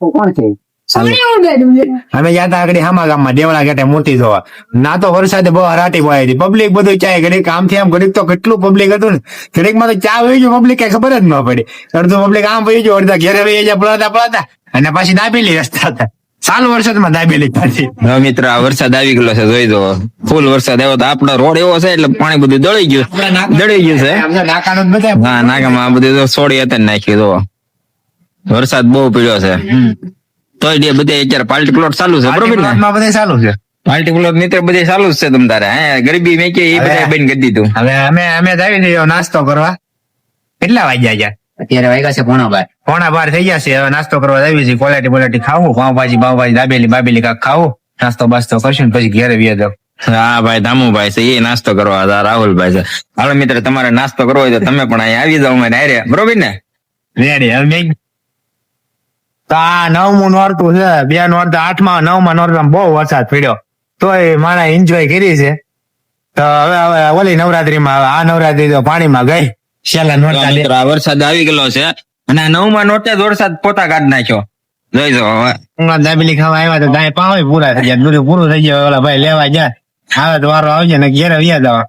કોણ છે? અમે ગયા તા આગળ હામા ગામમાં દેવળા ઘાટે મૂર્તિ જોવા. ના તો વરસાદે બહુ હરાટી બોલાવી હતી. પબ્લિક બધું ચાય ઘડીક આમથી આમ ઘડીક તો કેટલું પબ્લિક હતું ને. ઘડીકમાં તો ચા વહી ગયું, પબ્લિક કઈ ખબર જ ન પડી. અડધું પબ્લિક આમ વહી ગયું, અડધા ઘેરે વહી ગયા પળાતા અને પાછી દાબેલી રસ્તા હતા. ચાલુ વરસાદમાં દાબેલી પાછી. મિત્ર આ વરસાદ આવી ગયો છે, જોઈ દો ફૂલ વરસાદ આવ્યો તો આપણો રોડ એવો છે એટલે પાણી બધું દળી ગયું છે. નાકાનું જ બધા હા, નાકામાં બધું સોડી હતા નાખ્યું. જો વરસાદ બહુ પીડ્યો છે. તોય બધે અત્યારે પાર્ટી પ્લોટ ચાલુ છે, બરોબર ને? બધે ચાલુ છે. પાર્ટી પ્લોટ મિત્ર બધે ચાલુ જ છે. તમ તારે ગરીબી મેં કે એ બધા બંધ કરી દીધું. હવે અમે આવી જઈએ નાસ્તો કરવા. કેટલા વાગ્યા ગયા? અત્યારે વાગ્યા છે 11:30. 11:30 થઈ ગયા છે. હવે નાસ્તો કરવા આવી છે. ક્વોલિટી ખાવું, પાવભાજી દાબેલી કાક ખાવું, નાસ્તો બાસ્તો કરશું પછી ઘેરે વ્યા જાવ. હા ભાઈ, ધામુભાઈ છે એ નાસ્તો કરવા હતા, રાહુલભાઈ છે. હાલો મિત્ર, તમારે નાસ્તો કરવો હોય તો તમે પણ અહીંયા આવી જાવ. મને હારે, બરોબર ને? રેડી. હવે તો આ 9મું નોરતું છે. 2 નોરતા 8મા 9મા નોરતા બહુ વરસાદ પડ્યો, તોય મારા એન્જોય કરી છે. તો હવે ઓલી નવરાત્રીમાં આ નવરાત્રી તો પાણીમાં ગઈ. છેલ્લા નોરતા આ વરસાદ આવી ગયેલો છે અને આ 9મા નોરતે વરસાદ પોતા કાઢ નાખ્યો. જોઈ જો દાબેલી ખાવા આવ્યા તો દાય પાવ પૂરા થઈ ગયા, દૂધ પૂરું થઈ ગયું. ઓલા ભાઈ લેવા ગયા, હવે તો વારો આવશે ને ઘેરે વ્યા જવા.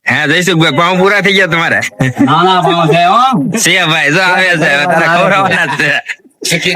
હા જયસુખભાઈ, પાવ પૂરા થઈ ગયા તમારે? નાના પાવ છે હો. છે ભાઈ, જો આવે છે તારા ખવડાવવાના જ છે.